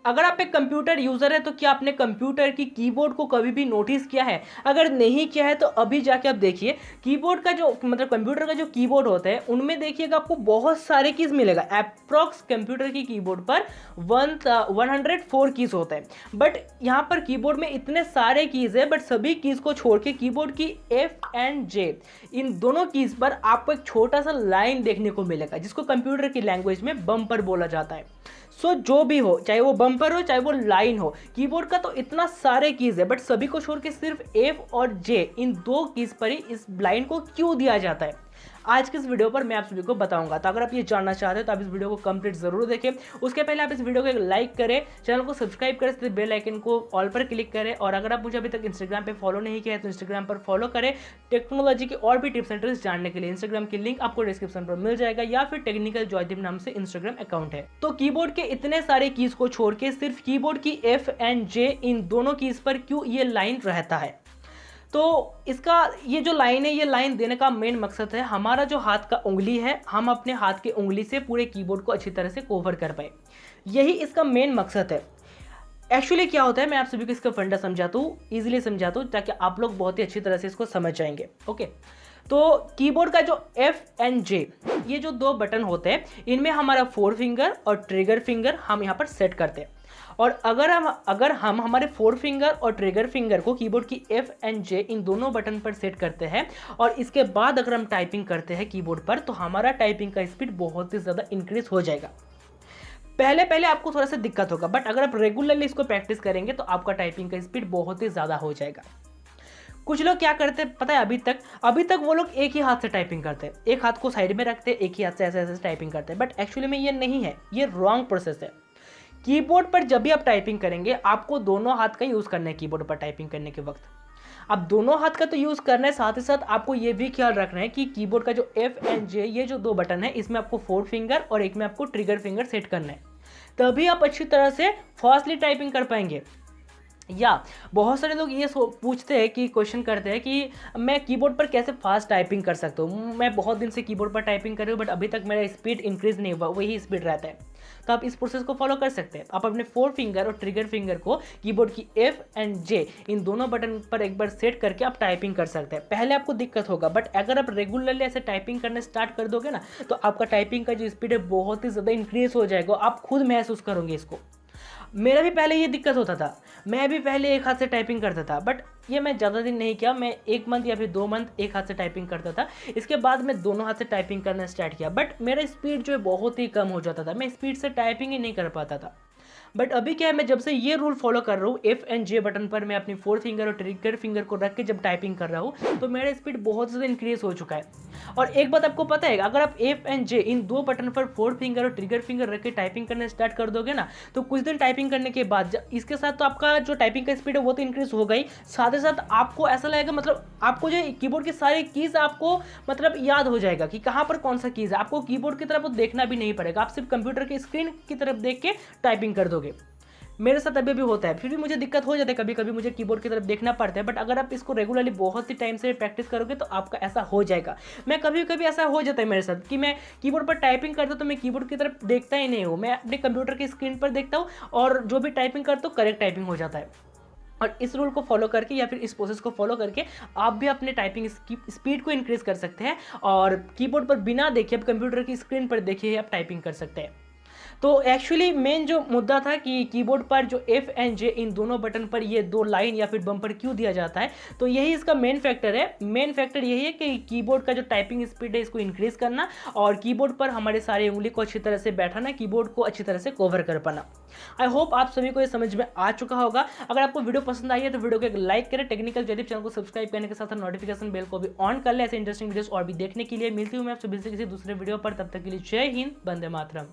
अगर आप एक कंप्यूटर यूज़र है तो क्या आपने कंप्यूटर की कीबोर्ड को कभी भी नोटिस किया है? अगर नहीं किया है तो अभी जाके आप देखिए कीबोर्ड का जो मतलब कंप्यूटर का जो कीबोर्ड होता है उनमें देखिएगा आपको बहुत सारे कीज़ मिलेगा। अप्रॉक्स कंप्यूटर की कीबोर्ड पर 104 कीज़ होते हैं, बट यहाँ पर कीबोर्ड में इतने सारे कीज़ है, बट सभी कीज़ को छोड़ के कीबोर्ड की F एंड J इन दोनों कीज़ पर आपको एक छोटा सा लाइन देखने को मिलेगा जिसको कंप्यूटर की लैंग्वेज में बम्पर बोला जाता है। सो जो भी हो, चाहे वो बम्पर हो चाहे वो लाइन हो, कीबोर्ड का तो इतना सारे कीज़ है, बट सभी को छोड़ के सिर्फ F और J इन दो कीज़ पर ही इस लाइन को क्यों दिया जाता है, आज की इस वीडियो पर मैं आप सभी को बताऊंगा। तो अगर आप ये जानना चाहते हैं तो आप इस वीडियो को कंप्लीट जरूर देखें। उसके पहले आप इस वीडियो को एक लाइक करें, चैनल को सब्सक्राइब करें, बेल आइकन को ऑल पर क्लिक करें, और अगर आप मुझे अभी तक इंस्टाग्राम पे फॉलो नहीं किया है तो इंस्टाग्राम पर फॉलो करें। टेक्नोलॉजी की और भी टिप्स एंड ट्रिक्स जानने के लिए इंस्टाग्राम की लिंक आपको डिस्क्रिप्शन पर मिल जाएगा, या फिर टेक्निकल जॉयदीप नाम से इंस्टाग्राम अकाउंट है। तो कीबोर्ड के इतने सारे कीज को छोड़ के सिर्फ कीबोर्ड की F एंड J इन दोनों कीज पर क्यों ये लाइन रहता है? तो इसका ये जो लाइन है, ये लाइन देने का मेन मकसद है हमारा जो हाथ का उंगली है, हम अपने हाथ की उंगली से पूरे कीबोर्ड को अच्छी तरह से कवर कर पाए, यही इसका मेन मकसद है। एक्चुअली क्या होता है, मैं आप सभी को इसका फंडा समझाता हूँ, ईजिली समझाता हूँ, ताकि आप लोग बहुत ही अच्छी तरह से इसको समझ जाएंगे। ओके, तो कीबोर्ड का जो F एंड J ये जो दो बटन होते हैं, इनमें हमारा 4 फिंगर और ट्रिगर फिंगर हम यहाँ पर सेट करते हैं। और अगर हम हमारे 4 फिंगर और ट्रिगर फिंगर को कीबोर्ड की F एंड J इन दोनों बटन पर सेट करते हैं, और इसके बाद अगर हम टाइपिंग करते हैं कीबोर्ड पर, तो हमारा टाइपिंग का स्पीड बहुत ही ज़्यादा इंक्रीज हो जाएगा। पहले पहले आपको थोड़ा सा दिक्कत होगा, बट अगर आप रेगुलरली इसको प्रैक्टिस करेंगे तो आपका टाइपिंग का स्पीड बहुत ही ज़्यादा हो जाएगा। कुछ लोग क्या करते हैं पता है, अभी तक वो लोग एक ही हाथ से टाइपिंग करते हैं, एक हाथ को साइड में रखते हैं, एक ही हाथ से ऐसे ऐसे टाइपिंग करते हैं, बट एक्चुअली में ये नहीं है, ये रॉन्ग प्रोसेस है। कीबोर्ड पर जब भी आप टाइपिंग करेंगे आपको दोनों हाथ का यूज़ करना है। कीबोर्ड पर टाइपिंग करने के वक्त आप दोनों हाथ का तो यूज़ करना है, साथ ही साथ आपको ये भी ख्याल रखना है कि कीबोर्ड का जो F एंड J ये जो दो बटन है, इसमें आपको 4 फिंगर और एक में आपको ट्रिगर फिंगर सेट करना है, तभी आप अच्छी तरह से फास्टली टाइपिंग कर पाएंगे। या बहुत सारे लोग ये पूछते हैं कि क्वेश्चन करते हैं कि मैं कीबोर्ड पर कैसे फास्ट टाइपिंग कर सकता हूँ, मैं बहुत दिन से कीबोर्ड पर टाइपिंग कर रही हूँ बट अभी तक मेरा स्पीड इंक्रीज नहीं हुआ, वही स्पीड रहता है। तो आप इस प्रोसेस को फॉलो कर सकते हैं। आप अपने 4 फिंगर और ट्रिगर फिंगर को कीबोर्ड की F एंड J इन दोनों बटन पर एक बार सेट करके आप टाइपिंग कर सकते हैं। पहले आपको दिक्कत होगा, बट अगर आप रेगुलरली ऐसे टाइपिंग करने स्टार्ट कर दोगे ना, तो आपका टाइपिंग का जो स्पीड है बहुत ही ज़्यादा इंक्रीज हो जाएगा, आप खुद महसूस करोगे इसको। मेरा भी पहले ये दिक्कत होता था, मैं भी पहले एक हाथ से टाइपिंग करता था, बट ये मैं ज़्यादा दिन नहीं किया, मैं 1 मंथ या फिर 2 मंथ एक हाथ से टाइपिंग करता था। इसके बाद मैं दोनों हाथ से टाइपिंग करना स्टार्ट किया, बट मेरा स्पीड जो है बहुत ही कम हो जाता था, मैं स्पीड से टाइपिंग ही नहीं कर पाता था। बट अभी क्या है, मैं जब से ये रूल फॉलो कर रहा हूँ, F एंड J बटन पर मैं अपनी 4 फिंगर और ट्रिगर फिंगर को रख के जब टाइपिंग कर रहा हूँ, तो मेरा स्पीड बहुत ज़्यादा इंक्रीज हो चुका है। और एक बात आपको पता है, अगर आप F एंड J इन दो बटन पर 4 फिंगर और ट्रिगर फिंगर रख के टाइपिंग करना स्टार्ट कर दोगे ना, तो कुछ दिन टाइपिंग करने के बाद इसके साथ तो आपका जो टाइपिंग का स्पीड है वो तो इंक्रीज हो गई, साथ ही साथ आपको ऐसा लगेगा, मतलब आपको जो कीबोर्ड की सारी कीज आपको मतलब याद हो जाएगा कि कहाँ पर कौन सा कीज है। आपको कीबोर्ड की तरफ देखना भी नहीं पड़ेगा, आप सिर्फ कंप्यूटर की स्क्रीन की तरफ देख के टाइपिंग कर दोगे। मेरे साथ अभी भी होता है, फिर भी मुझे दिक्कत हो जाती है, कभी कभी मुझे कीबोर्ड की तरफ देखना पड़ता है, बट अगर आप इसको रेगुलरली बहुत ही टाइम से प्रैक्टिस करोगे तो आपका ऐसा हो जाएगा। मैं कभी कभी ऐसा हो जाता है मेरे साथ कि मैं कीबोर्ड पर टाइपिंग करता हूँ तो मैं कीबोर्ड की तरफ देखता ही नहीं हूँ, मैं अपने कंप्यूटर की स्क्रीन पर देखता हूँ और जो भी टाइपिंग करता हूँ करेक्ट टाइपिंग हो जाता है। और इस रूल को फॉलो करके या फिर इस प्रोसेस को फॉलो करके आप भी अपने टाइपिंग स्पीड को इंक्रीज कर सकते हैं, और कीबोर्ड पर बिना देखे, अब कंप्यूटर की स्क्रीन पर देखिए आप टाइपिंग कर सकते हैं। तो एक्चुअली मेन जो मुद्दा था कि कीबोर्ड पर जो F एंड J इन दोनों बटन पर ये दो लाइन या फिर बम्पर क्यों दिया जाता है, तो यही इसका मेन फैक्टर है। मेन फैक्टर यही है कि कीबोर्ड का जो टाइपिंग स्पीड है इसको इंक्रीज करना, और कीबोर्ड पर हमारे सारे उंगली को अच्छी तरह से बैठाना, कीबोर्ड को अच्छी तरह से कवर कर पाना। आई होप आप सभी को ये समझ में आ चुका होगा। अगर आपको वीडियो पसंद आई है तो वीडियो को एक लाइक करें, टेक्निकल जॉयदीप चैनल को सब्सक्राइब करने के साथ नोटिफिकेशन बेल को भी ऑन कर ले ऐसे इंटरेस्टिंग वीडियोस और भी देखने के लिए। मिलती हूँ मैं आपसे किसी दूसरे वीडियो पर, तब तक के लिए जय हिंद, वंदे मातरम।